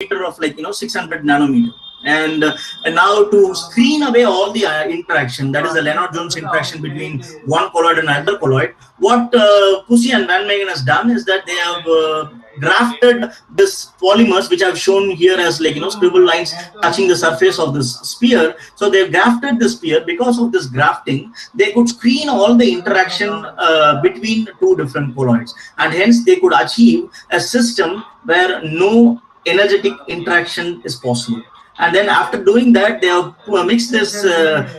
of 600 nanometer. And now to screen away all the interaction, that is the Lennard-Jones interaction between one colloid and another colloid, what Pussy and Van Meegen has done is that they have grafted this polymers, which I've shown here as scribble lines touching the surface of this sphere. So they've grafted the sphere. Because of this grafting, they could screen all the interaction between two different colloids, and hence they could achieve a system where no energetic interaction is possible. And then after doing that, they have mixed this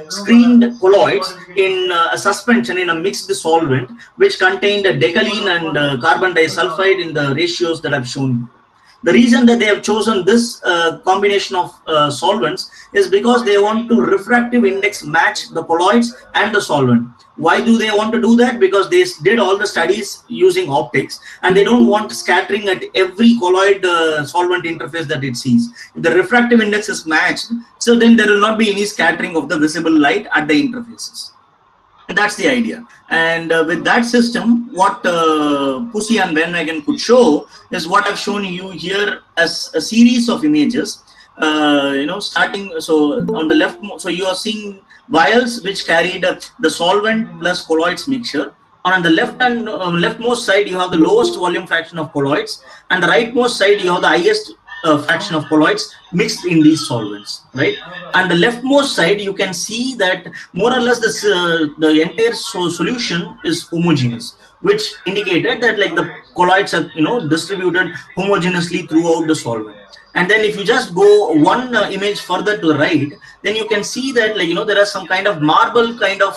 screened colloids in a suspension in a mixed solvent, which contained decaline and carbon disulfide in the ratios that I've shown you. The reason that they have chosen this combination of solvents is because they want to refractive index match the colloids and the solvent. Why do they want to do that? Because they did all the studies using optics, and they don't want scattering at every colloid solvent interface that it sees. If the refractive index is matched, so then there will not be any scattering of the visible light at the interfaces. And that's the idea. And with that system, what Pussy and Van Meegen could show is what I've shown you here as a series of images. Starting, so on the left, so you are seeing vials which carried the solvent plus colloids mixture. On the left and leftmost side, you have the lowest volume fraction of colloids, and the rightmost side, you have the highest fraction of colloids mixed in these solvents, right? And the leftmost side, you can see that more or less this the entire solution is homogeneous, which indicated that the colloids are distributed homogeneously throughout the solvent. And then if you just go one image further to the right, then you can see that there are some kind of marble kind of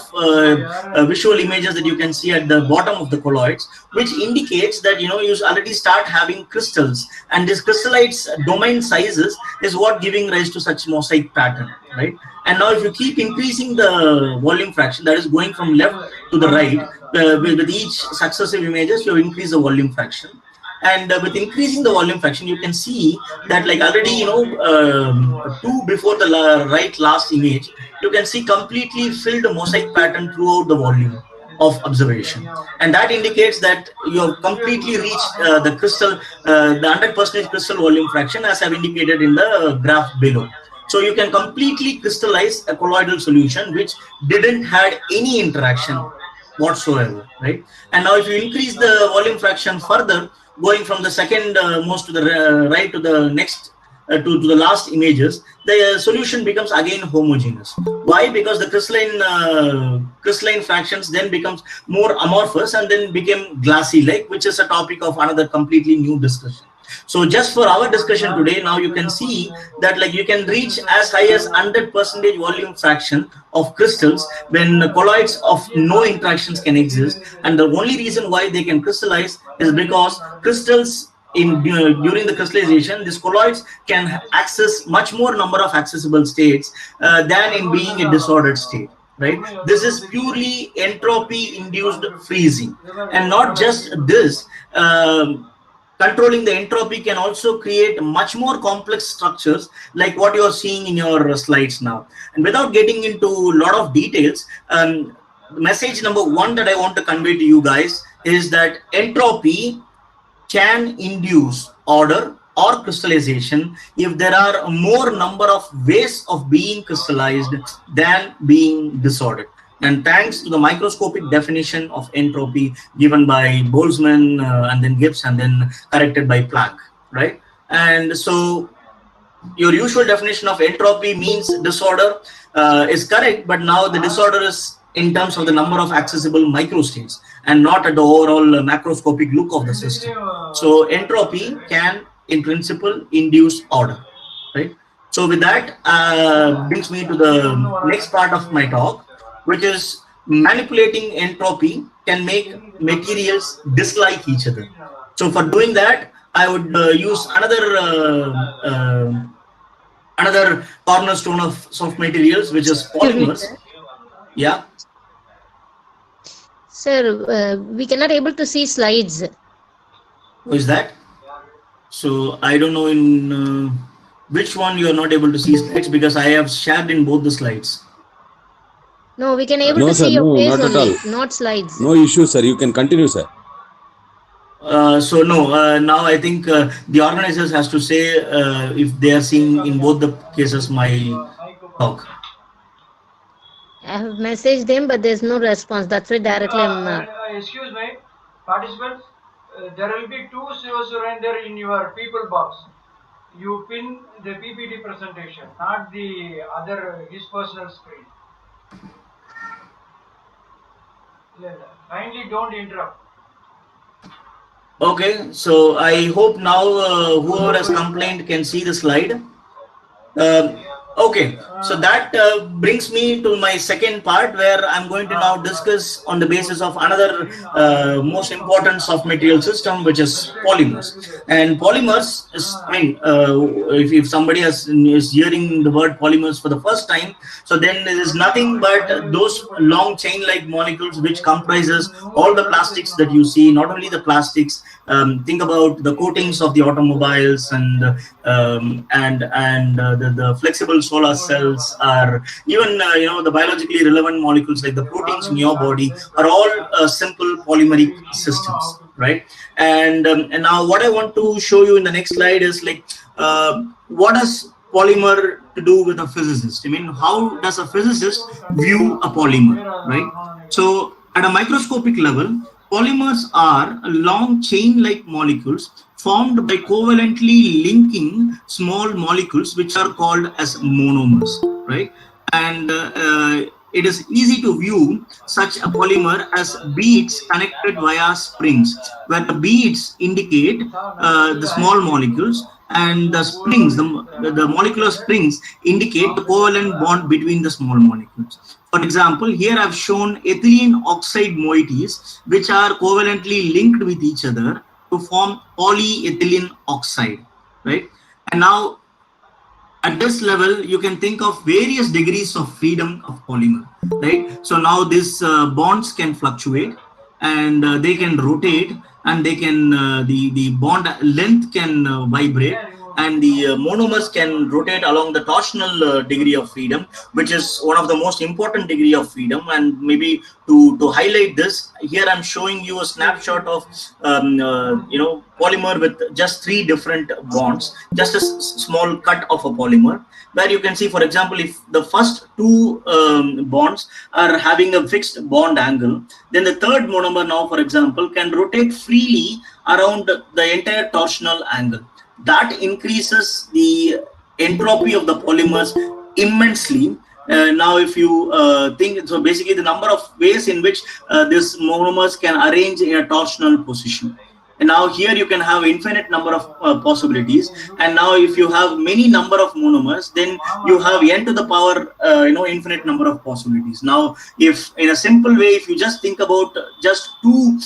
visual images that you can see at the bottom of the colloids, which indicates that you already start having crystals, and this crystallite domain sizes is what giving rise to such mosaic pattern, right? And now if you keep increasing the volume fraction, that is going from left to the right, with each successive images, you increase the volume fraction. And with increasing the volume fraction, you can see that already two before the right last image, you can see completely filled mosaic pattern throughout the volume of observation, and that indicates that you have completely reached the crystal, the 100% crystal volume fraction, as I've indicated in the graph below. So you can completely crystallize a colloidal solution which didn't had any interaction whatsoever, right? And now if you increase the volume fraction further, going from the second most to the right to the next to the last images, the solution becomes again homogeneous. Why? Because the crystalline fractions then becomes more amorphous and then became glassy like, which is a topic of another completely new discussion. So just for our discussion today, now you can see that you can reach as high as 100% volume fraction of crystals when colloids of no interactions can exist, and the only reason why they can crystallize is because crystals during the crystallization, these colloids can access much more number of accessible states than in being a disordered state. Right? This is purely entropy induced freezing, and not just this. Controlling the entropy can also create much more complex structures like what you are seeing in your slides now. And without getting into a lot of details, message number one that I want to convey to you guys is that entropy can induce order or crystallization if there are more number of ways of being crystallized than being disordered. And thanks to the microscopic definition of entropy given by Boltzmann and then Gibbs and then corrected by Planck, right? And so your usual definition of entropy means disorder is correct, but now the disorder is in terms of the number of accessible microstates and not at the overall macroscopic look of the system. So entropy can, in principle, induce order, right? So with that brings me to the next part of my talk, which is manipulating entropy can make materials dislike each other. So for doing that, I would use another cornerstone of soft materials, which is polymers. Yeah. Sir, we cannot able to see slides. Who is that? So I don't know in which one you are not able to see slides, because I have shared in both the slides. No, we can able to see your face only, not slides. No issue, sir. You can continue, sir. So no, now I think the organizers has to say if they are seeing in both the cases my talk. I have messaged them, but there's no response. That's why directly I'm. Excuse me, participants. There will be two surrender in your people box. You pin the PPT presentation, not the other his personal screen. Kindly don't interrupt. Okay, so I hope now whoever has complained can see the slide. Okay, so that brings me to my second part, where I'm going to now discuss on the basis of another most important soft material system, which is polymers. And polymers is, I mean, if somebody is hearing the word polymers for the first time, so then it is nothing but those long chain-like molecules which comprises all the plastics that you see. Not only the plastics, think about the coatings of the automobiles and the flexible solar cells, are even the biologically relevant molecules like the proteins in your body are all simple polymeric systems, right? And now what I want to show you in the next slide is like what does polymer to do with a physicist? I mean, how does a physicist view a polymer, right? So at a microscopic level, polymers are long chain-like molecules formed by covalently linking small molecules, which are called as monomers, right? And it is easy to view such a polymer as beads connected via springs, where the beads indicate the small molecules, and the springs, the molecular springs, indicate the covalent bond between the small molecules. For example, here I've shown ethylene oxide moieties, which are covalently linked with each other to form polyethylene oxide, right? And now at this level, you can think of various degrees of freedom of polymer, right? So now these bonds can fluctuate, and they can rotate, and they can the bond length can vibrate, and the monomers can rotate along the torsional degree of freedom, which is one of the most important degree of freedom. And maybe to highlight this, here I'm showing you a snapshot of polymer with just 3 different bonds, just a small cut of a polymer, where you can see, for example, if the first 2 bonds are having a fixed bond angle, then the third monomer now, for example, can rotate freely around the entire torsional angle. That increases the entropy of the polymers immensely. Now, if you think, so basically the number of ways in which these monomers can arrange in a torsional position. And now here you can have infinite number of possibilities. And now if you have many number of monomers, then you have n to the power infinite number of possibilities. Now, if in a simple way, if you just think about just 2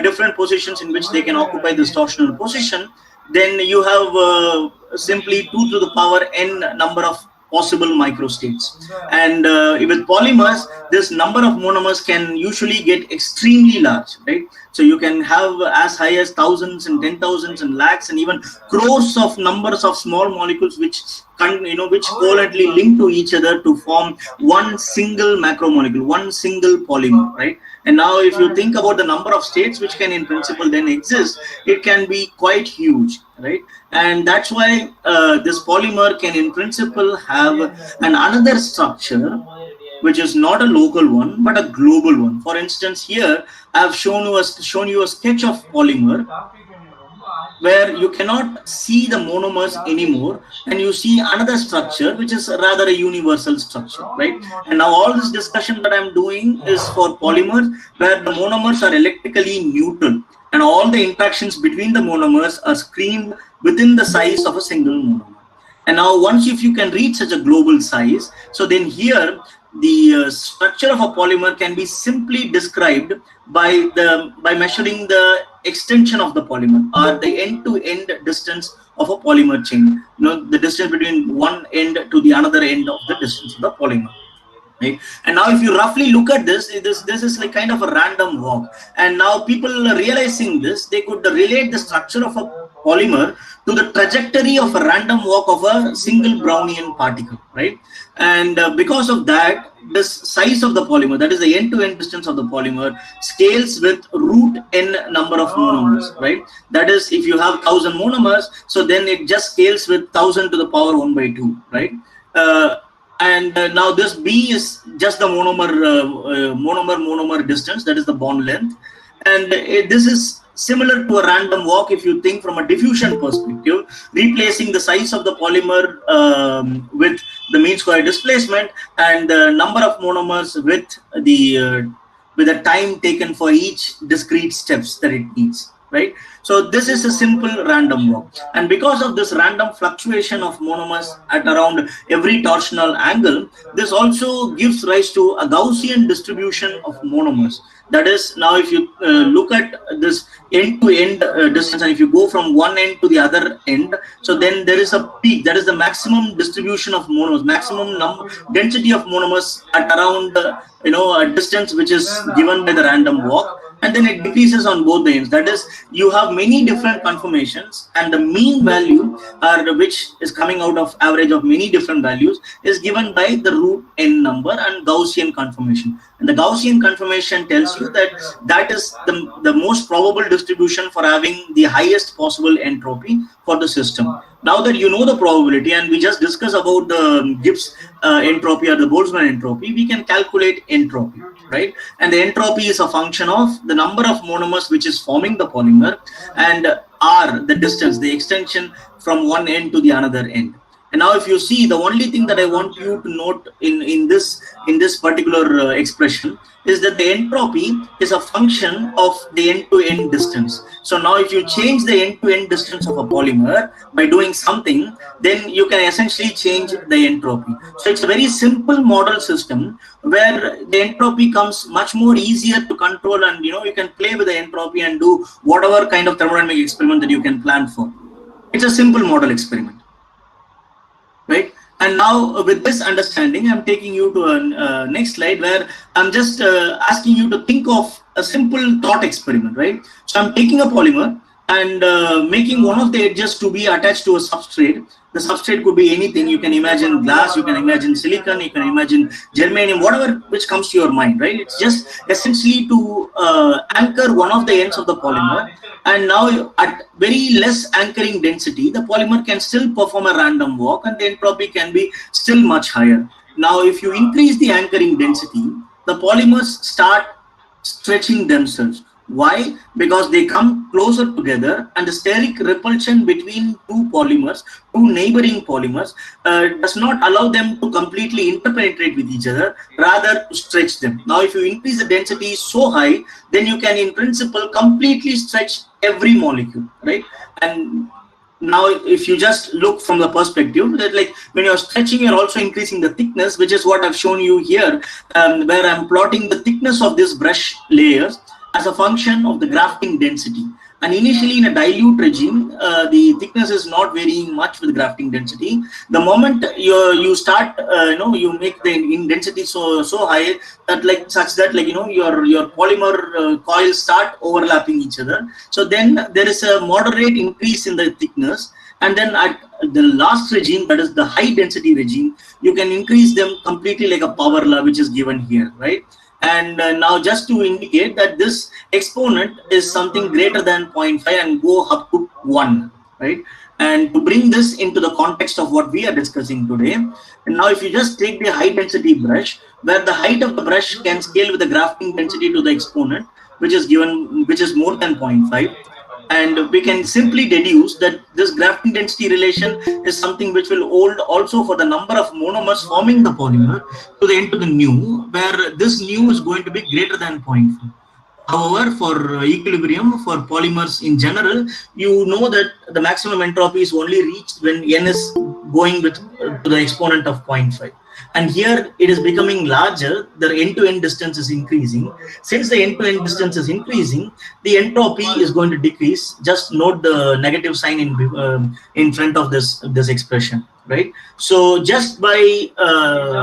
different positions in which they can occupy this torsional position, then you have simply 2 to the power n number of possible microstates. And with polymers, this number of monomers can usually get extremely large, right? So you can have as high as thousands and 10,000s and lakhs and even crores of numbers of small molecules which covalently link to each other to form one single macromolecule, one single polymer, right? And now if you think about the number of states which can in principle then exist, it can be quite huge, right? And that's why this polymer can in principle have another structure which is not a local one but a global one. For instance, here I have shown you a sketch of polymer where you cannot see the monomers anymore, and you see another structure which is rather a universal structure, right? And now all this discussion that I'm doing is for polymers where the monomers are electrically neutral, and all the interactions between the monomers are screened within the size of a single monomer. And now once if you can reach such a global size, so then here the structure of a polymer can be simply described by measuring the extension of the polymer, or the end-to-end distance of a polymer chain. The distance between one end to the another end of the distance of the polymer. Right? And now if you roughly look at this is like kind of a random walk. And now people realizing this, they could relate the structure of a polymer to the trajectory of a random walk of a single Brownian particle, right? And because of that, this size of the polymer, that is the end-to-end distance of the polymer, scales with root n number of monomers, right? That is, if you have 1000 monomers, so then it just scales with 1000 to the power 1/2, right? Now this B is just the monomer distance, that is the bond length, and this is similar to a random walk if you think from a diffusion perspective, replacing the size of the polymer with the mean square displacement and the number of monomers with the time taken for each discrete steps that it needs, right? So this is a simple random walk, and because of this random fluctuation of monomers at around every torsional angle, this also gives rise to a Gaussian distribution of monomers. That is, now if you look at this end-to-end distance, and if you go from one end to the other end, so then there is a peak, that is the maximum distribution of monomers, maximum density of monomers at around a distance which is given by the random walk, and then it decreases on both the ends. That is, you have many different conformations, and the mean value, which is coming out of average of many different values, is given by the root n number and Gaussian conformation. And the Gaussian conformation tells you that that is the most probable distribution for having the highest possible entropy for the system. Now that you know the probability, and we just discussed about the Gibbs entropy or the Boltzmann entropy, we can calculate entropy, right? And the entropy is a function of the number of monomers which is forming the polymer, and r, the distance, the extension from one end to the another end. And now if you see, the only thing that I want you to note in this particular expression is that the entropy is a function of the end-to-end distance. So now if you change the end-to-end distance of a polymer by doing something, then you can essentially change the entropy. So it's a very simple model system where the entropy comes much more easier to control, and you can play with the entropy and do whatever kind of thermodynamic experiment that you can plan for. It's a simple model experiment, right? And now with this understanding, I'm taking you to a next slide where I'm just asking you to think of a simple thought experiment, right? So I'm taking a polymer and making one of the edges to be attached to a substrate. The substrate could be anything. You can imagine glass, you can imagine silicon, you can imagine germanium, whatever which comes to your mind, right? It's just essentially to anchor one of the ends of the polymer. And now at very less anchoring density, the polymer can still perform a random walk, and the entropy can be still much higher. Now, if you increase the anchoring density, the polymers start stretching themselves. Why? Because they come closer together, and the steric repulsion between two neighboring polymers, does not allow them to completely interpenetrate with each other, rather to stretch them. Now, if you increase the density so high, then you can in principle completely stretch every molecule, right? And now if you just look from the perspective that, like, when you're stretching, you're also increasing the thickness, which is what I've shown you here, where I'm plotting the thickness of these brush layers as a function of the grafting density. And initially in a dilute regime, the thickness is not varying much with grafting density. The moment you start, you make the density so high that such that your polymer coils start overlapping each other. So then there is a moderate increase in the thickness, and then at the last regime, that is the high density regime, you can increase them completely like a power law, which is given here, right? And now just to indicate that this exponent is something greater than 0.5 and go up to 1, right? And to bring this into the context of what we are discussing today, and now if you just take the high density brush, where the height of the brush can scale with the grafting density to the exponent, which is more than 0.5. And we can simply deduce that this grafting density relation is something which will hold also for the number of monomers forming the polymer to the end of the nu, where this nu is going to be greater than 0.5. However, for equilibrium, for polymers in general, you know that the maximum entropy is only reached when n is going to the exponent of 0.5. and here it is becoming larger. The end-to-end distance is increasing. Since the end-to-end distance is increasing, the entropy is going to decrease. Just note the negative sign in front of this expression, right? So just by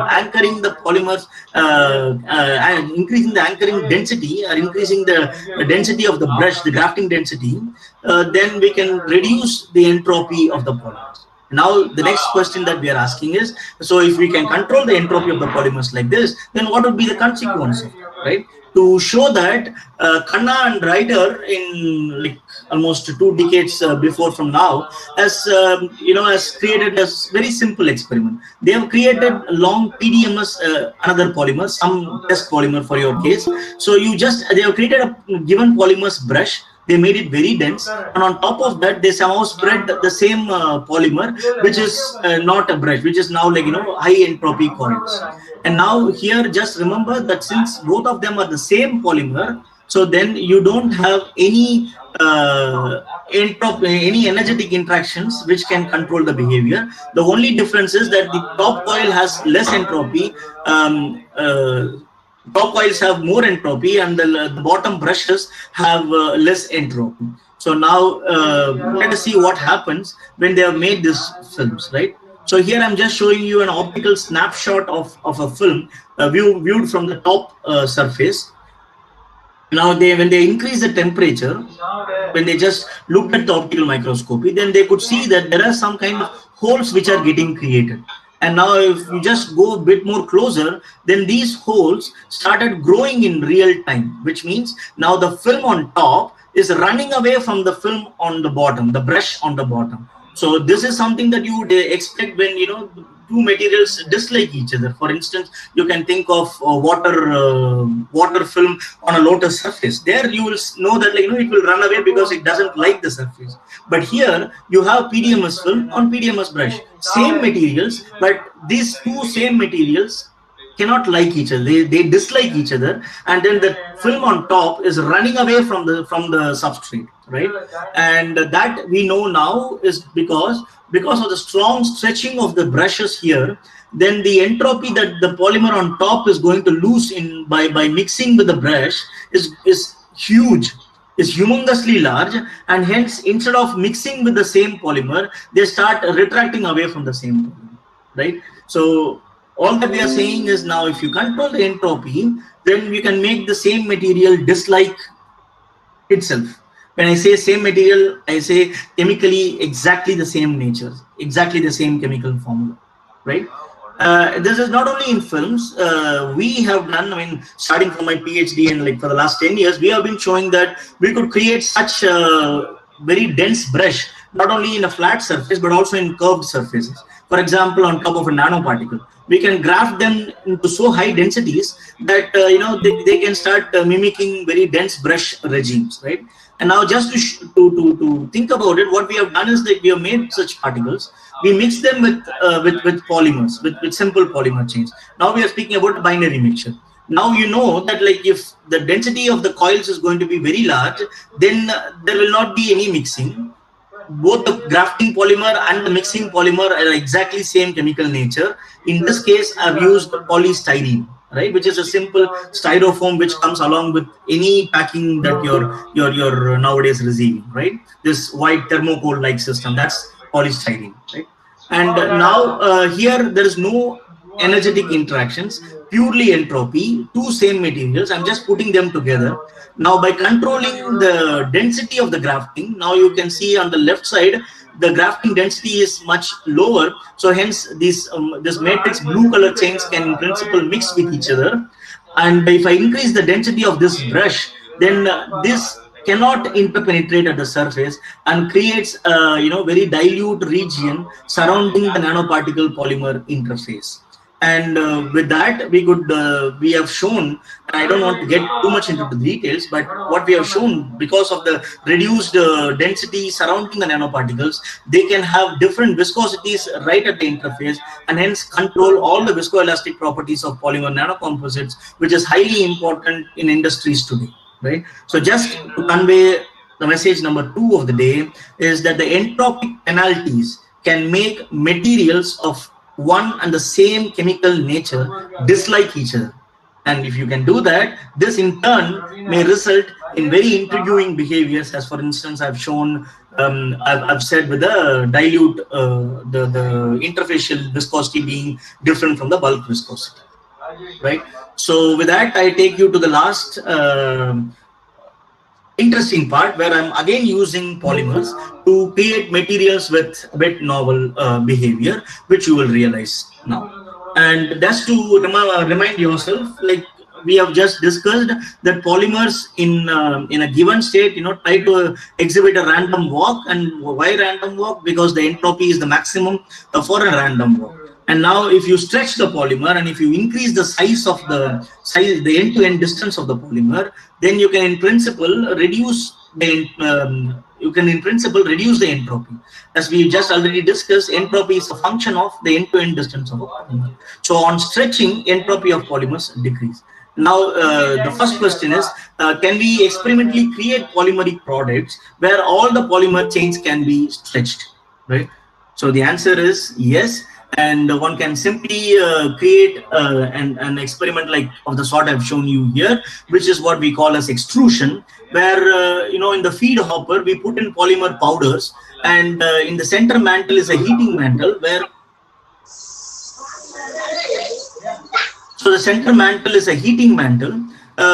anchoring the polymers, and increasing the anchoring density, or increasing the density of the brush, the grafting density, then we can reduce the entropy of the polymers. Now the next question that we are asking is, so if we can control the entropy of the polymers like this, then what would be the consequence, right? To show that Khanna and Ryder, in like almost 2 decades before from now, has has created a very simple experiment. They have created a long PDMS, another polymer, some test polymer for your case. So they have created a given polymers brush. They made it very dense, and on top of that, they somehow spread the same polymer, which is not a brush, which is now like high entropy coils. And now here, just remember that since both of them are the same polymer, so then you don't have any any energetic interactions which can control the behavior. The only difference is that the top coil has less entropy. Top coils have more entropy, and the bottom brushes have less entropy. So now let us see what happens when they have made these films, right? So here I'm just showing you an optical snapshot of a film viewed from the top surface. Now when they increase the temperature, when they just looked at the optical microscopy, then they could see that there are some kind of holes which are getting created. And now if you just go a bit more closer, then these holes started growing in real time, which means now the film on top is running away from the film on the bottom, the brush on the bottom. So this is something that you would expect when two materials dislike each other. For instance, you can think of water film on a lotus surface. There you will know that it will run away because it doesn't like the surface. But here you have PDMS film on PDMS brush, same materials, but these two same materials cannot like each other. They dislike each other, and then the film on top is running away from the substrate, right? And that we know now is because of the strong stretching of the brushes here. Then the entropy that the polymer on top is going to lose by mixing with the brush is huge, is humongously large, and hence instead of mixing with the same polymer, they start retracting away from the same polymer, right? So all that we are saying is, now if you control the entropy, then we can make the same material dislike itself. When I say same material, I say chemically exactly the same nature, exactly the same chemical formula, right? This is not only in films. We have done, starting from my PhD and for the last 10 years, we have been showing that we could create such a very dense brush, not only in a flat surface, but also in curved surfaces. For example, on top of a nanoparticle, we can graft them into so high densities that they can start mimicking very dense brush regimes, right? And now just to think about it, what we have done is that we have made such particles. We mix them with polymers, with simple polymer chains. Now we are speaking about binary mixture. Now you know that if the density of the coils is going to be very large, then there will not be any mixing. Both the grafting polymer and the mixing polymer are exactly same chemical nature. In this case, I've used polystyrene, right, which is a simple styrofoam which comes along with any packing that you're nowadays receiving, right? This white thermocol like system, that's polystyrene, right? And now here there is no energetic interactions, purely entropy, two same materials. I'm just putting them together. Now by controlling the density of the grafting, now you can see on the left side the grafting density is much lower, so hence this matrix blue color chains can in principle mix with each other. And if I increase the density of this brush, then this cannot interpenetrate at the surface and creates a very dilute region surrounding the nanoparticle polymer interface. And with that, we have shown, and I don't want to get too much into the details, but what we have shown, because of the reduced density surrounding the nanoparticles, they can have different viscosities right at the interface, and hence control all the viscoelastic properties of polymer nanocomposites, which is highly important in industries today, right? So just to convey the message number 2 of the day is that the entropic penalties can make materials of one and the same chemical nature dislike each other. And if you can do that, this in turn may result in very intriguing behaviors. As for instance, I've shown, I've said with the dilute, the interfacial viscosity being different from the bulk viscosity, right? So with that, I take you to the last interesting part, where I'm again using polymers to create materials with a bit novel behavior, which you will realize now. And just to remind yourself, like we have just discussed, that polymers in a given state, try to exhibit a random walk. And why random walk? Because the entropy is the maximum for a random walk. And now if you stretch the polymer and if you increase the size of the end-to-end distance of the polymer, then you can in principle reduce the entropy. As we just already discussed, entropy is a function of the end-to-end distance of a polymer. So on stretching, entropy of polymers decrease. Now the first question is, can we experimentally create polymeric products where all the polymer chains can be stretched, right? So the answer is yes. And one can simply create an experiment like of the sort I've shown you here, which is what we call as extrusion, where in the feed hopper we put in polymer powders, and in the center mantle is a heating mantle, where the center mantle is a heating mantle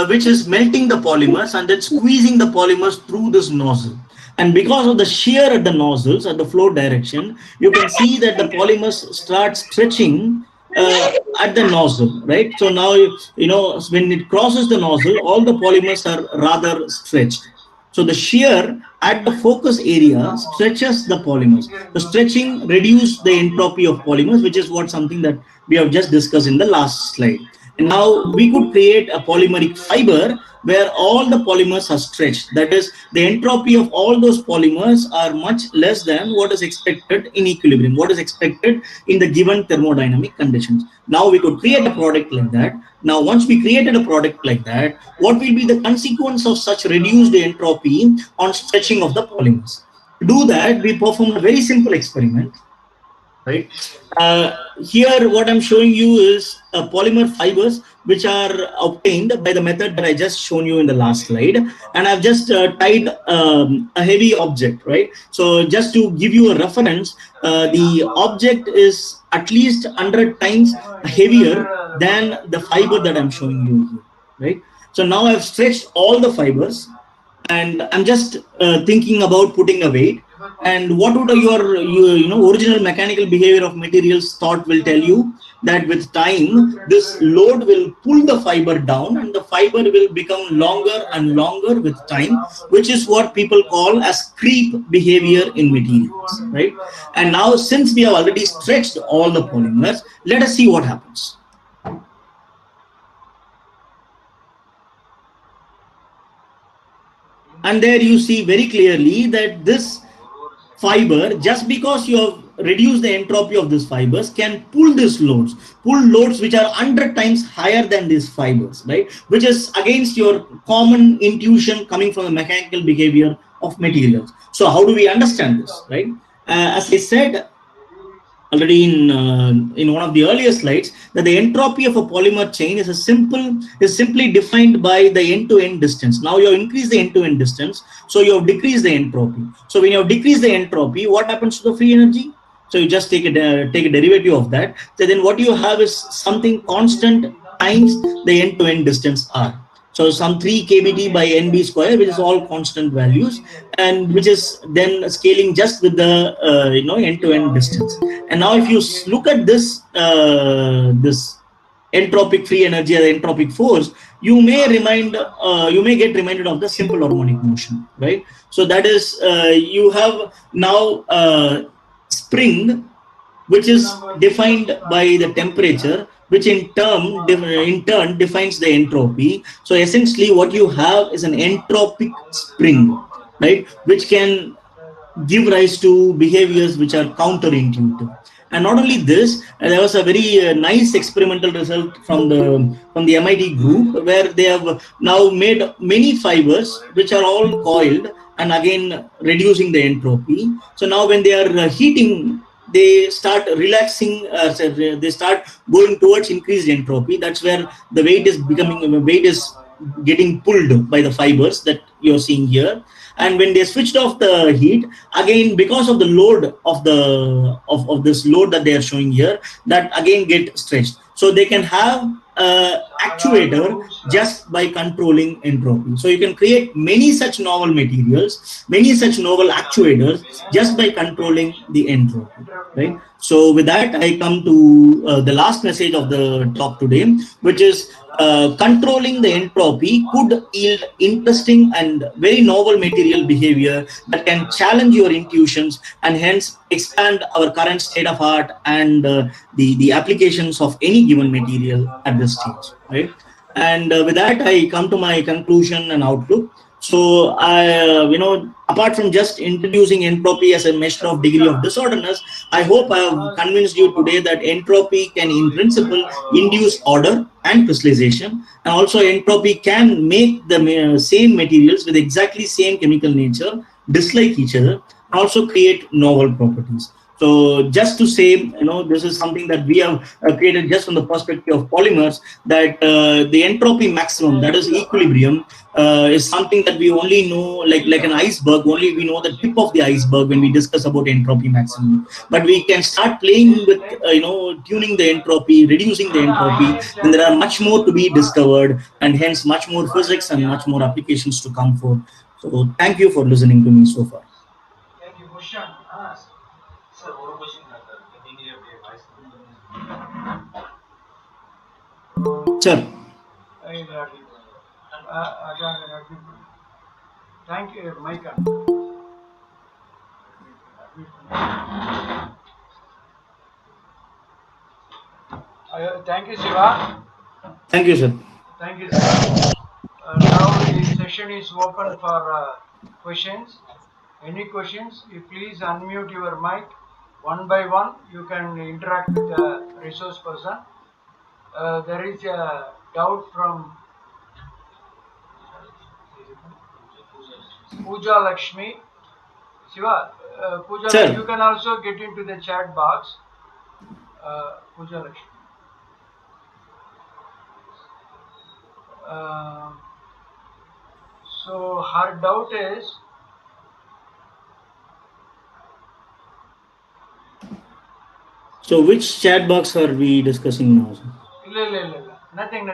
which is melting the polymers and then squeezing the polymers through this nozzle. And because of the shear at the nozzles, at the flow direction, you can see that the polymers start stretching at the nozzle, right? So now, when it crosses the nozzle, all the polymers are rather stretched. So the shear at the focus area stretches the polymers. The stretching reduces the entropy of polymers, which is something that we have just discussed in the last slide. And now we could create a polymeric fiber where all the polymers are stretched. That is, the entropy of all those polymers are much less than what is expected in equilibrium, what is expected in the given thermodynamic conditions. Now we could create a product like that. Now, once we created a product like that, what will be the consequence of such reduced entropy on stretching of the polymers? To do that, we performed a very simple experiment. Right. Here, what I'm showing you is polymer fibers which are obtained by the method that I just shown you in the last slide, and I've just tied a heavy object, right? So just to give you a reference, the object is at least 100 times heavier than the fiber that I'm showing you here, right? So now I've stretched all the fibers, and I'm just thinking about putting a weight. And what would your original mechanical behavior of materials thought will tell you? That with time, this load will pull the fiber down, and the fiber will become longer and longer with time, which is what people call as creep behavior in materials, right? And now, since we have already stretched all the polymers, let us see what happens. And there you see very clearly that this fiber, just because you have reduced the entropy of these fibers, can pull these loads, which are 100 times higher than these fibers, right? Which is against your common intuition coming from the mechanical behavior of materials. So how do we understand this, right? As I said already in one of the earlier slides, that the entropy of a polymer chain is simply defined by the end-to-end distance. Now you have increased the end-to-end distance, so you have decreased the entropy. So when you have decreased the entropy, what happens to the free energy? So you just take a derivative of that. So then what you have is something constant times the end-to-end distance r. So some 3 kBt by nb square, which is all constant values, and which is then scaling just with the end-to-end distance. And now if you look at this this entropic free energy or entropic force, you may get reminded of the simple harmonic motion, right? So that is you have now spring, which is defined by the temperature, which in turn defines the entropy. So essentially what you have is an entropic spring, right, which can give rise to behaviors which are counterintuitive. And not only this, there was a very nice experimental result from the MIT group, where they have now made many fibers which are all coiled, and again reducing the entropy. So now when they are heating they start relaxing, they start going towards increased entropy. That's where the weight is getting pulled by the fibers that you're seeing here. And when they switched off the heat, again, because of the load of this load that they are showing here, that again get stretched. So they can have actuator just by controlling entropy. So you can create many such novel materials, many such novel actuators just by controlling the entropy, right? So with that, I come to the last message of the talk today, which is controlling the entropy could yield interesting and very novel material behavior that can challenge your intuitions and hence expand our current state of art and the applications of any given material at this stage, right? And with that, I come to my conclusion and outlook. So apart from just introducing entropy as a measure of degree of disorderness, I hope I have convinced you today that entropy can in principle induce order and crystallization, and also entropy can make the same materials with exactly same chemical nature dislike each other and also create novel properties. So just to say, this is something that we have created just from the perspective of polymers, that the entropy maximum, that is equilibrium, is something that we only know like an iceberg. Only we know the tip of the iceberg when we discuss about entropy maximum. But we can start playing with, tuning the entropy, reducing the entropy, and there are much more to be discovered, and hence much more physics and much more applications to come forth. So thank you for listening to me so far. Thank you, Bhushan. Sir, one question. Sure. Thank you, Micah. Thank you, Siva. Thank you, sir. Thank you, sir. Now the session is open for questions. Any questions? You please unmute your mic. One by one, you can interact with the resource person. There is a doubt from Pooja Lakshmi. Siva, Pooja, Sir. you can also get into the chat box. Pooja Lakshmi. So her doubt is, So which chat box are we discussing now, sir? Nothing.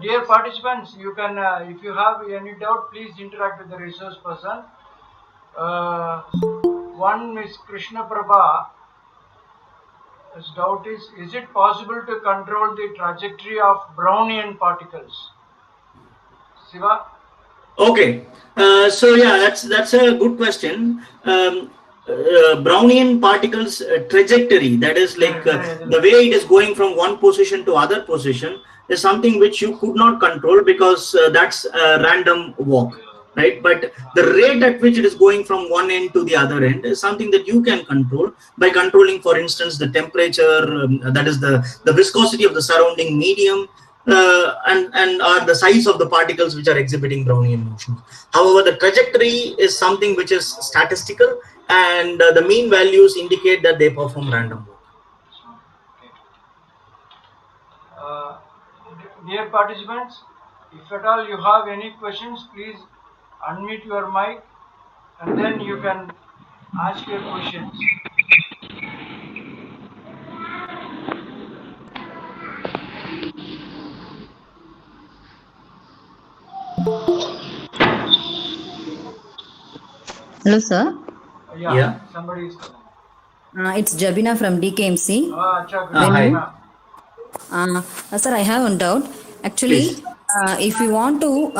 Dear participants, you can, if you have any doubt, please interact with the resource person. One Miss Krishna Prabha. His doubt is it possible to control the trajectory of Brownian particles? Siva? Okay. So yeah, that's a good question. Brownian particles trajectory, that is like the way it is going from one position to other position, is something which you could not control because that's a random walk, right? But the rate at which it is going from one end to the other end is something that you can control by controlling, for instance, the temperature, that is the viscosity of the surrounding medium, and or the size of the particles which are exhibiting Brownian motion. However, the trajectory is something which is statistical, and the mean values indicate that they perform random work. Dear participants, if at all you have any questions, please unmute your mic and then you can ask your questions. Hello, sir. Yeah. Somebody is coming. It's Jabina from DKMC. Hi. Sir, I have one doubt. Actually, if you want to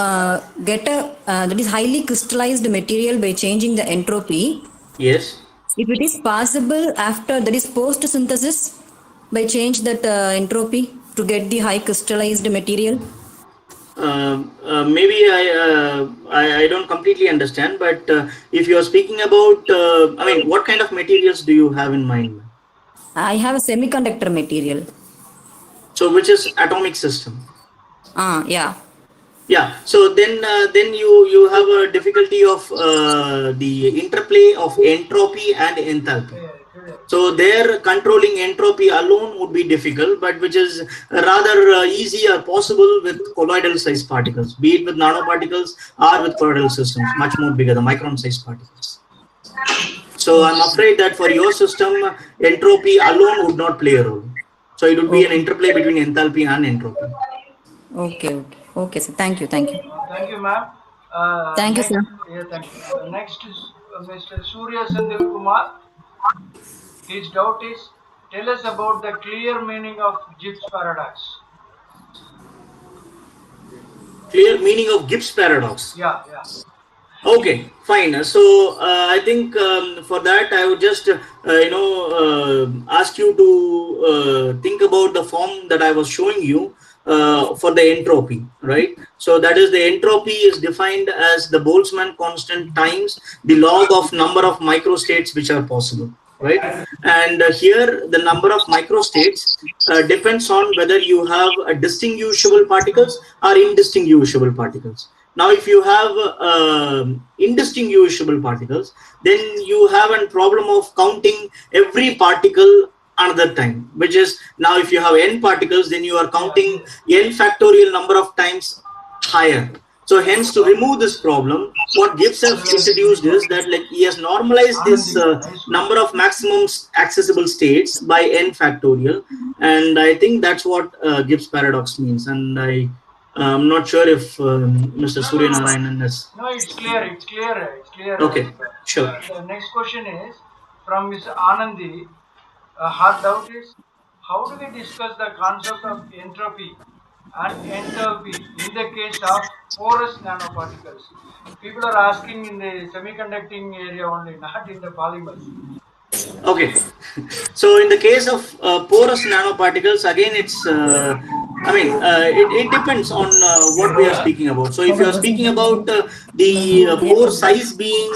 get a that is highly crystallized material by changing the entropy, Yes. if it is possible after that is post synthesis by change that entropy to get the high crystallized material. Maybe I don't completely understand, but if you are speaking about, what kind of materials do you have in mind? I have a semiconductor material. So which is atomic system? Yeah. Yeah, so then you have a difficulty of the interplay of entropy and enthalpy. So there, controlling entropy alone would be difficult, but which is rather easy or possible with colloidal sized particles, be it with nanoparticles or with colloidal systems, much more bigger, the micron sized particles. So I'm afraid that for your system, entropy alone would not play a role. So it would be an interplay between enthalpy and entropy. Okay, sir. Thank you. Thank you, ma'am. Thank you, next, sir. Yeah, thank you. Next is Mr. Surya Sandil Kumar. His doubt is, tell us about the clear meaning of Gibbs paradox. Clear meaning of Gibbs paradox. Yeah. Okay, fine. So I think for that I would just ask you to think about the form that I was showing you for the entropy, right? So that is, the entropy is defined as the Boltzmann constant times the log of number of microstates which are possible, right? And here the number of microstates depends on whether you have distinguishable particles or indistinguishable particles. Now, if you have indistinguishable particles, then you have a problem of counting every particle another time, which is, now if you have n particles, then you are counting n factorial number of times higher. So hence, to remove this problem, what Gibbs has introduced is that, like, he has normalized this number of maximum accessible states by n factorial, and I think that's what Gibbs paradox means. And I'm not sure if Mr. Surya Narayanan has. No, it's clear. Okay, sure. The next question is from Ms. Anandi. Her doubt is, how do we discuss the concept of entropy and enthalpy in the case of porous nanoparticles? People are asking in the semiconducting area only, not in the polymers. Okay, so in the case of porous nanoparticles, again, it's it depends on what we are speaking about. So if you are speaking about the pore size being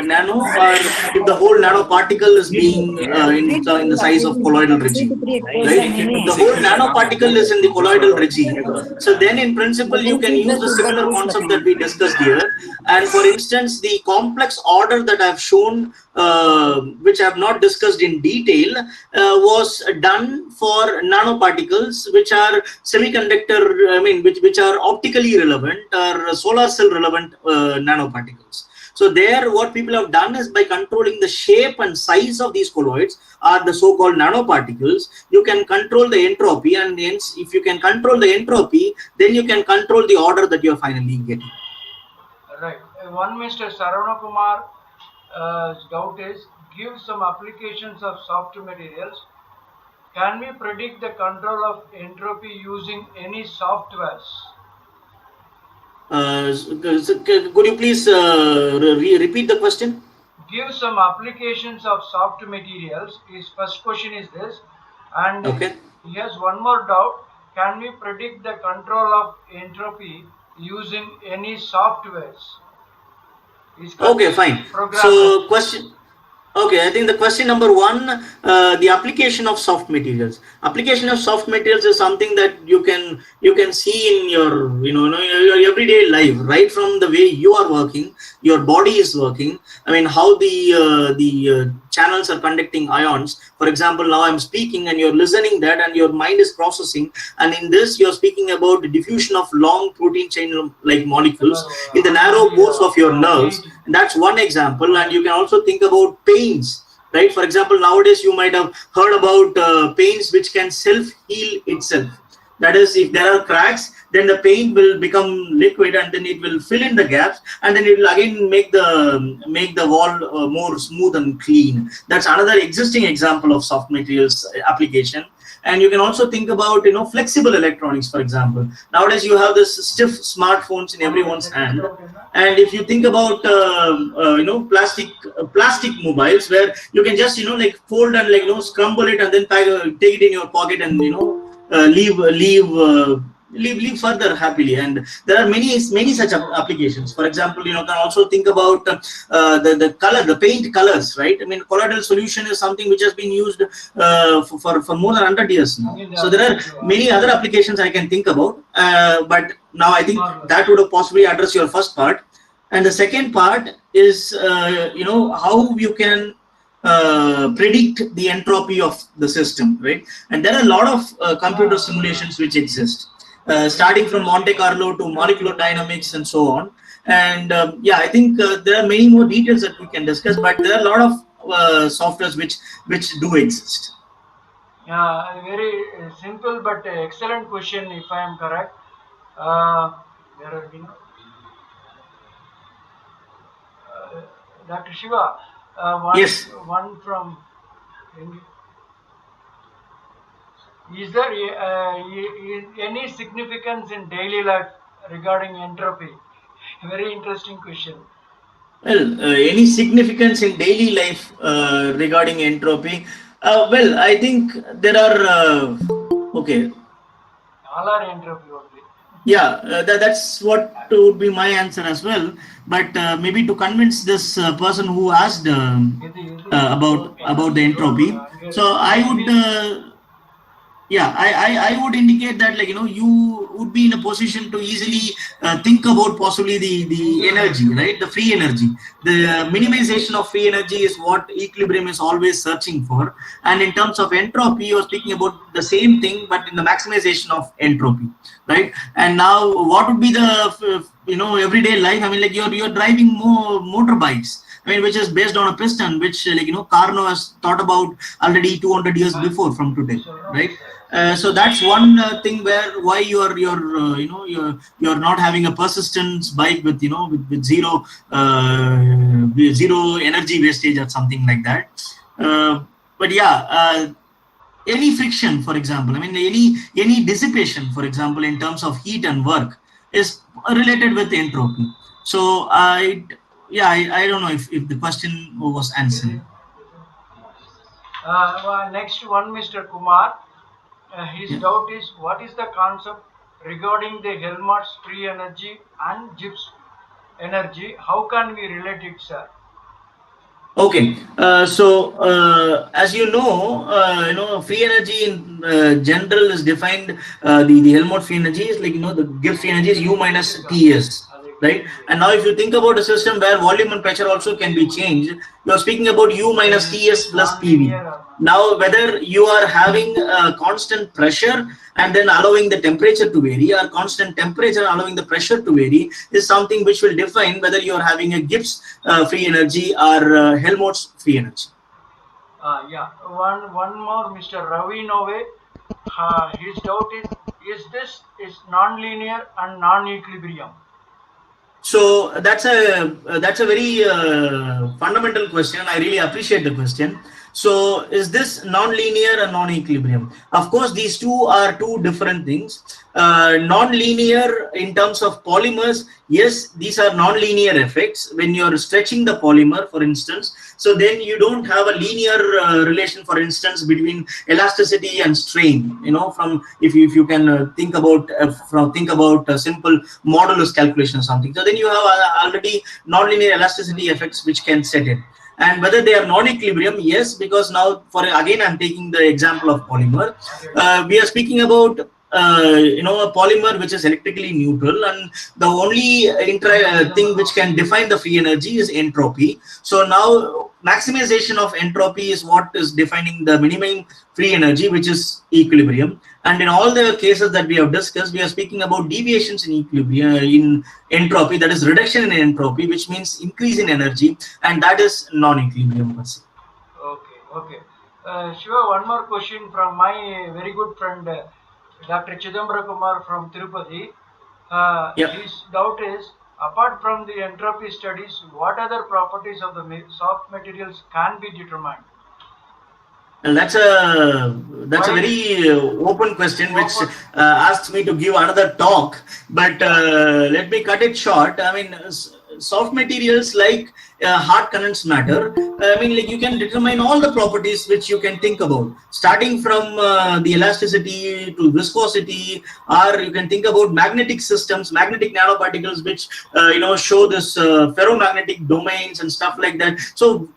nano, or if the whole nanoparticle is being in the size of colloidal regime, right? If the whole nanoparticle is in the colloidal regime, so then in principle you can use the similar concept that we discussed here. And for instance, the complex order that I have shown, which I have not discussed in detail, was done for nanoparticles which are semiconductor, which are optically relevant or solar cell relevant nanoparticles. So there, what people have done is, by controlling the shape and size of these colloids, or the so-called nanoparticles, you can control the entropy, and hence, if you can control the entropy, then you can control the order that you are finally getting. Right. One Mr. Saravana Kumar doubt is, give some applications of soft materials. Can we predict the control of entropy using any softwares? Could you please repeat the question? Give some applications of soft materials. His first question is this, and he has one more doubt. Can we predict the control of entropy using any softwares? Okay, fine. So question. Okay, I think the question number one, the application of soft materials. Application of soft materials is something that you can see in your your everyday life, right from the way you are working, your body is working. I mean, how the channels are conducting ions. For example, now I'm speaking and you're listening that, and your mind is processing, and in this you're speaking about the diffusion of long protein chain like molecules in the narrow pores of your nerves. That's one example. And you can also think about pains, right? For example, nowadays you might have heard about paints which can self-heal itself. That is, if there are cracks, then the paint will become liquid, and then it will fill in the gaps, and then it will again make the wall more smooth and clean. That's another existing example of soft materials application. And you can also think about flexible electronics. For example, nowadays you have this stiff smartphones in everyone's hand, and if you think about plastic mobiles, where you can just fold and scramble it and then take it in your pocket and leave live further happily. And there are many such applications. For example, you can also think about the paint colors, right? I mean, colloidal solution is something which has been used for more than 100 years now. So there are many other applications I can think about, but now I think that would have possibly address your first part. And the second part is how you can predict the entropy of the system, right? And there are a lot of computer simulations which exist, starting from Monte Carlo to molecular dynamics and so on. And I think there are many more details that we can discuss, but there are a lot of softwares which do exist. Very simple but excellent question, if I am correct. There are Dr. Shiva, Yes. one from is there any significance in daily life regarding entropy? Very interesting question. Well, any significance in daily life regarding entropy? Well, I think there are okay. All are entropy only. Yeah, that's what would be my answer as well. But maybe to convince this person who asked about the entropy, so I would. I would indicate that, you would be in a position to easily think about possibly the energy, right? The free energy. The minimization of free energy is what equilibrium is always searching for. And in terms of entropy, you're speaking about the same thing, but in the maximization of entropy, right? And now, what would be the everyday life? I mean, you're driving more motorbikes. I mean, which is based on a piston, which Carnot has thought about already 200 years before from today, right? So that's one thing why you're not having a persistence bike with with zero energy wastage or something like that. But any friction, for example, I mean, any dissipation, for example, in terms of heat and work is related with entropy. So I don't know if the question was answered. Next one, Mr. Kumar. His doubt is, what is the concept regarding the Helmholtz free energy and Gibbs energy? How can we relate it, sir? Okay, so as you know, free energy in general is defined. The Helmholtz free energy is the Gibbs free energy is U minus Ts, right? And now if you think about a system where volume and pressure also can be changed, you are speaking about U minus Ts plus PV. Now, whether you are having a constant pressure and then allowing the temperature to vary, or constant temperature allowing the pressure to vary, is something which will define whether you are having a Gibbs free energy or Helmholtz free energy. One more, Mr. Ravi Nove. His doubt is this non-linear and non-equilibrium? So that's a very fundamental question. I really appreciate the question. So is this non-linear and non-equilibrium? Of course, these two are two different things. Non-linear in terms of polymers, yes, these are non-linear effects. When you're stretching the polymer, for instance, so then you don't have a linear relation, for instance, between elasticity and strain. From if you can think about a simple modulus calculation or something. So then you have already non-linear elasticity effects which can set in. And whether they are non-equilibrium, yes, because now again I'm taking the example of polymer. We are speaking about a polymer which is electrically neutral, and the only thing which can define the free energy is entropy. So now maximization of entropy is what is defining the minimum free energy, which is equilibrium. And in all the cases that we have discussed, we are speaking about deviations in equilibrium, in entropy, that is reduction in entropy, which means increase in energy, and that is non-equilibrium per se. Okay. Shiva, one more question from my very good friend, Dr. Chidambara Kumar from Tirupati. His doubt is, apart from the entropy studies, what other properties of the soft materials can be determined? And that's a very open question, which asks me to give another talk. But let me cut it short. I mean, soft materials like hard condensed matter, I mean, like you can determine all the properties which you can think about, starting from the elasticity to viscosity, or you can think about magnetic systems, magnetic nanoparticles, which show this ferromagnetic domains and stuff like that. So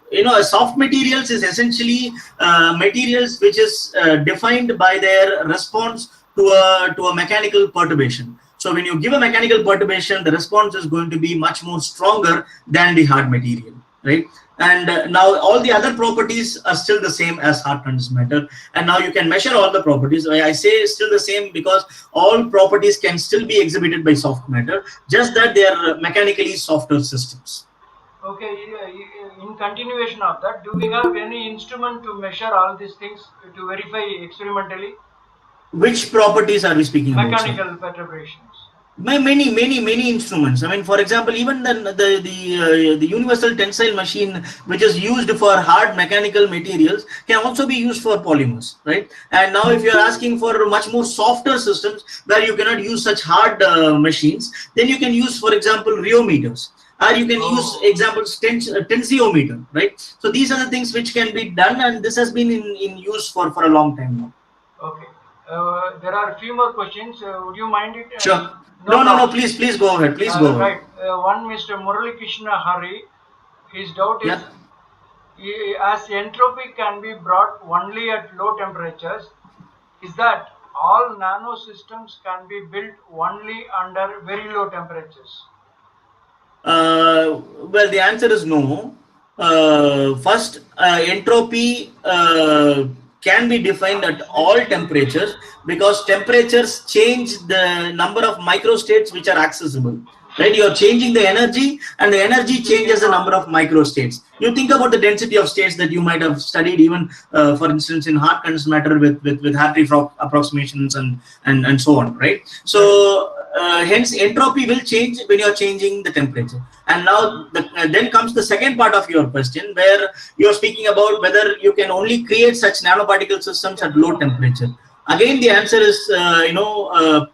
soft materials is essentially materials which is defined by their response to a mechanical perturbation. So when you give a mechanical perturbation, the response is going to be much more stronger than the hard material, right? And now all the other properties are still the same as hard condensed matter. And now you can measure all the properties. I say still the same because all properties can still be exhibited by soft matter, just that they are mechanically softer systems. Okay, in continuation of that, do we have any instrument to measure all these things to verify experimentally? Which properties are we speaking about? Mechanical perturbations. Many instruments. I mean, for example, even the universal tensile machine, which is used for hard mechanical materials, can also be used for polymers, right? And now if you are asking for much more softer systems where you cannot use such hard machines, then you can use, for example, rheometers, or you can use examples tensiometer, right? So these are the things which can be done, and this has been in use for a long time now. Okay. There are a few more questions. Would you mind it? Sure. No. Please go ahead. Please go ahead. Right. One, Mr. Murali Krishna Hari, his doubt is, as entropy can be brought only at low temperatures, is that all nano systems can be built only under very low temperatures? Well, the answer is no. First, entropy can be defined at all temperatures, because temperatures change the number of microstates which are accessible, right? You are changing the energy, and the energy changes the number of microstates. You think about the density of states that you might have studied, even for instance in hard condensed matter with Hartree-Fock approximations and so on, right? So hence entropy will change when you are changing the temperature. And now then comes the second part of your question, where you are speaking about whether you can only create such nanoparticle systems at low temperature. Again, the answer is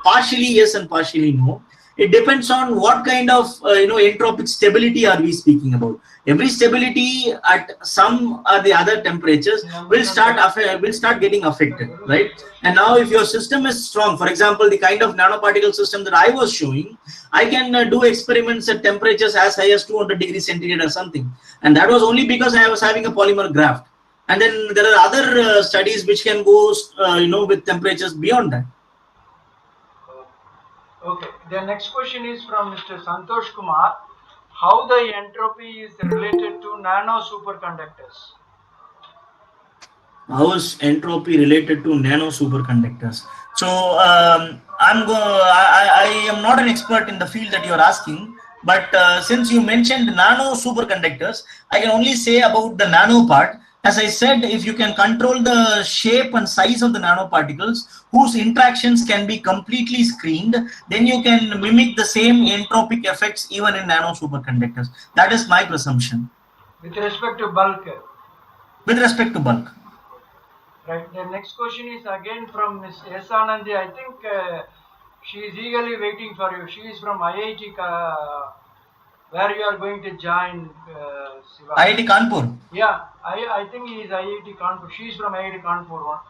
partially yes and partially no. It depends on what kind of entropic stability are we speaking about. Every stability at some or the other temperatures will start getting affected, right? And now if your system is strong, for example, the kind of nanoparticle system that I was showing, I can do experiments at temperatures as high as 200 degrees centigrade or something, and that was only because I was having a polymer graft. And then there are other studies which can go with temperatures beyond that. Okay, the next question is from Mr. Santosh Kumar. How the entropy is related to nano superconductors? How is entropy related to nano superconductors? So I am not an expert in the field that you are asking, but since you mentioned nano superconductors, I can only say about the nano part. As I said, if you can control the shape and size of the nanoparticles, whose interactions can be completely screened, then you can mimic the same entropic effects even in nano superconductors. That is my presumption. With respect to bulk? With respect to bulk. Right. The next question is again from Ms. S. Anandi. I think she is eagerly waiting for you. She is from IIT, where you are going to join, Siva. IIT Kanpur? Yeah, I think he is IIT Kanpur. She is from IIT Kanpur.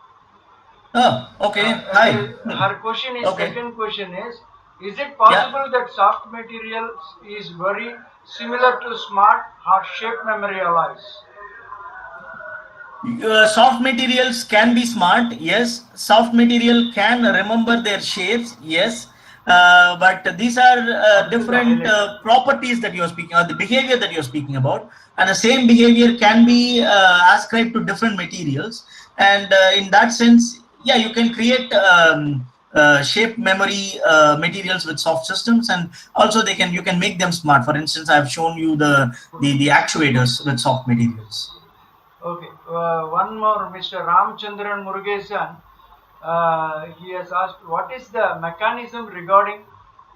Oh, okay. Hi. Her question is, okay. Second question is it possible that soft materials is very similar to smart or shape memory alloys? Soft materials can be smart, yes. Soft material can remember their shapes, yes. But these are different properties that you are speaking, or the behavior that you are speaking about, and the same behavior can be ascribed to different materials. And in that sense, yeah, you can create shape memory materials with soft systems, and also you can make them smart. For instance, I have shown you the actuators with soft materials. Okay, one more, Mr. Ramchandran Murugesan. He has asked, what is the mechanism regarding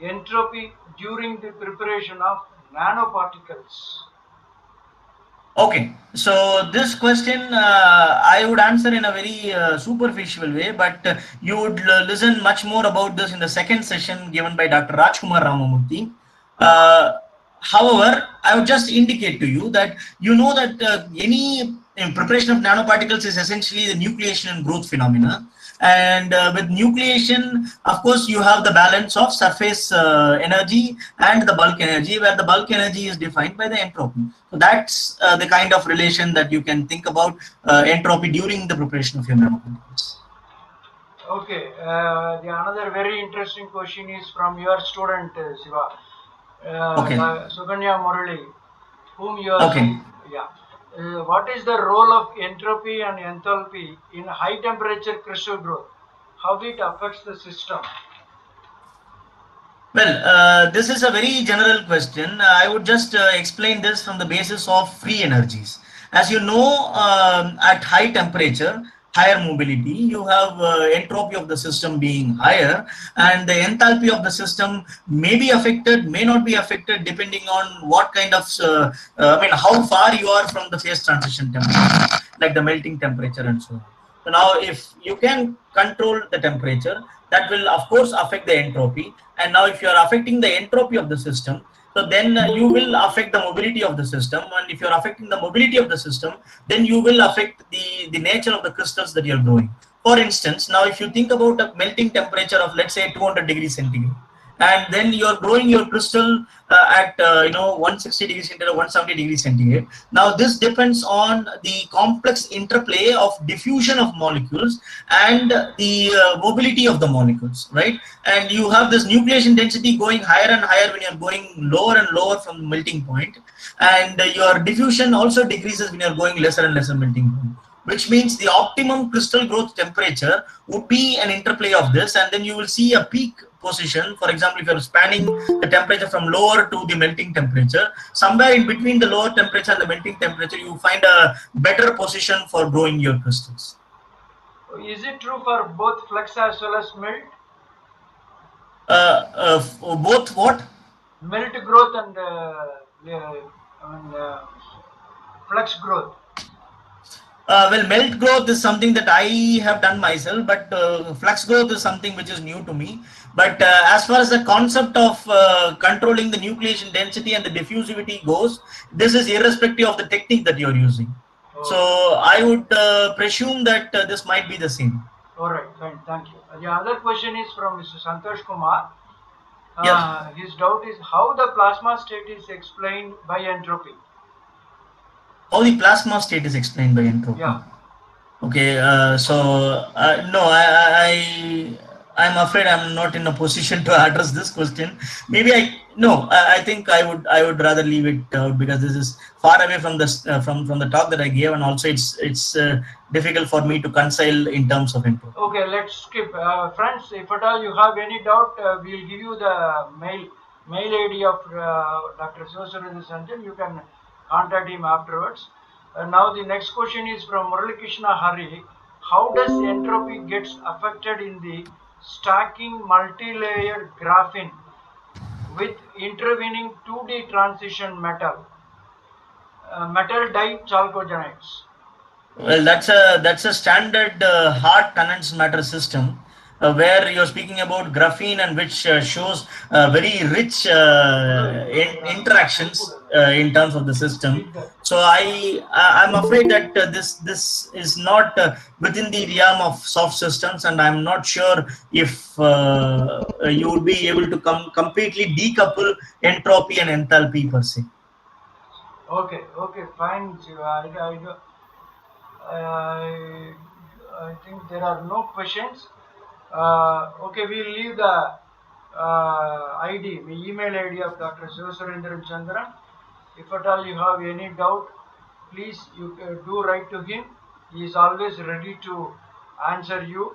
entropy during the preparation of nanoparticles? Okay, so this question I would answer in a very superficial way, but you would listen much more about this in the second session given by Dr. Rajkumar Ramamurthy. However, I would just indicate to you that you know that any preparation of nanoparticles is essentially the nucleation and growth phenomena. And with nucleation, of course, you have the balance of surface energy and the bulk energy, where the bulk energy is defined by the entropy. So that's the kind of relation that you can think about entropy during the preparation of your nanoparticles. Okay, the another very interesting question is from your student Siva, Okay. Suganya Murali, whom you are Okay. yeah. What is the role of entropy and enthalpy in high temperature crystal growth? How it affects the system? Well, this is a very general question. I would just explain this from the basis of free energies. As you know, at high temperature, higher mobility, you have entropy of the system being higher, and the enthalpy of the system may be affected, may not be affected, depending on what kind of, how far you are from the phase transition temperature, like the melting temperature and so on. So now, if you can control the temperature, that will of course affect the entropy. And now, if you are affecting the entropy of the system, so then you will affect the mobility of the system. And if you are affecting the mobility of the system, then you will affect the nature of the crystals that you are growing. For instance, now if you think about a melting temperature of, let's say, 200 degrees centigrade, and then you're growing your crystal at 160 degrees centigrade, 170 degrees centigrade. Now this depends on the complex interplay of diffusion of molecules and the mobility of the molecules, right? And you have this nucleation density going higher and higher when you're going lower and lower from the melting point, and your diffusion also decreases when you're going lesser and lesser melting point, which means the optimum crystal growth temperature would be an interplay of this. And then you will see a peak position. For example, if you're spanning the temperature from lower to the melting temperature, somewhere in between the lower temperature and the melting temperature, you find a better position for growing your crystals. Is it true for both flux as well as melt? Both what? Melt growth and flux growth. Well, melt growth is something that I have done myself, but flux growth is something which is new to me. But as far as the concept of controlling the nucleation density and the diffusivity goes, this is irrespective of the technique that you're using. So I would presume that this might be the same. All right, fine, thank you. The other question is from Mr. Santosh Kumar. Yeah. His doubt is how the plasma state is explained by entropy. How the plasma state is explained by entropy. Yeah. Okay, no, I'm afraid I'm not in a position to address this question. Maybe I think I would rather leave it out, because this is far away from this from the talk that I gave, and also it's difficult for me to concile in terms of entropy. Okay, let's skip. Friends, if at all you have any doubt, we'll give you the mail ID of Dr. Sivasurendra Sanjan. You can contact him afterwards. Now the next question is from Murali Krishna Hari. How does entropy gets affected in the stacking multi-layered graphene with intervening 2D transition metal dichalcogenides? Well, that's a standard hard condensed matter system, where you're speaking about graphene, and which shows very rich interactions in terms of the system. So I'm afraid that this is not within the realm of soft systems, and I'm not sure if you would be able to completely decouple entropy and enthalpy per se. Okay, fine. I think there are no questions. Okay, we'll leave the email ID of Dr. Sivasurendran Chandran. If at all you have any doubt, please you do write to him. He is always ready to answer you.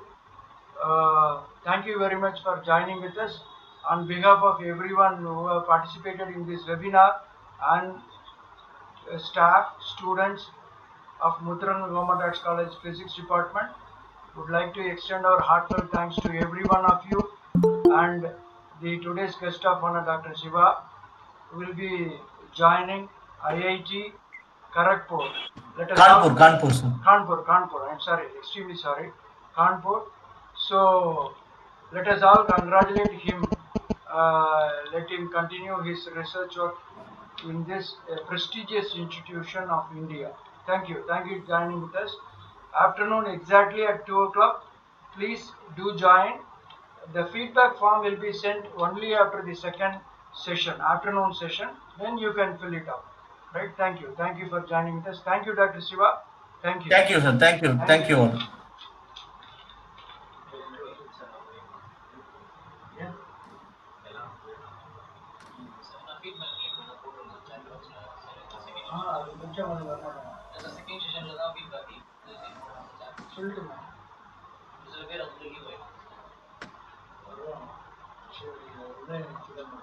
Thank you very much for joining with us. On behalf of everyone who have participated in this webinar and staff, students of Muthuranga Government Arts College Physics Department, would like to extend our heartfelt thanks to every one of you, and the today's guest of honor, Dr. Siva, will be joining IIT Kharagpur. Kanpur, sir. Kanpur. I'm sorry, extremely sorry. Kanpur. So let us all congratulate him. Let him continue his research work in this prestigious institution of India. Thank you for joining with us. Afternoon exactly at 2 o'clock. Please do join. The feedback form will be sent only after the second session, afternoon session. Then you can fill it up. Right? Thank you for joining with us. Thank you, Dr. Siva. Thank you. Thank you, sir. Thank you all. Yeah. அது கொஞ்சம் second செஷன்ல தான் feedback சொல்லிட்டுமா சில பேர் அதுல leave ஆயிடும். வருவாங்க. சரி அதுதான் எனக்கு சொல்லுங்க.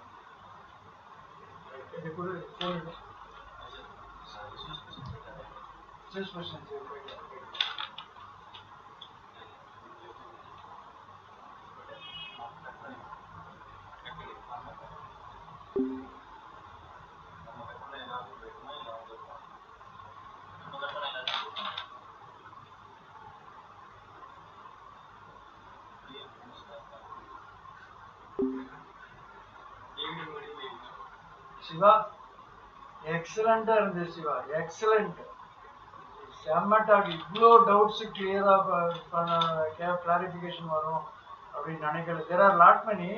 இது கூட ஃபோன் சேல்ஸ் பர்சன் போயிட்டு சிவா எக்ஸலண்டா இருந்தது சிவா, எக்ஸலண்ட். செம்மட்டாக இவ்வளோ டவுட்ஸ் கிளியராக பண்ண கிளாரிஃபிகேஷன் வரும் அப்படின்னு நினைக்கல. There are lot many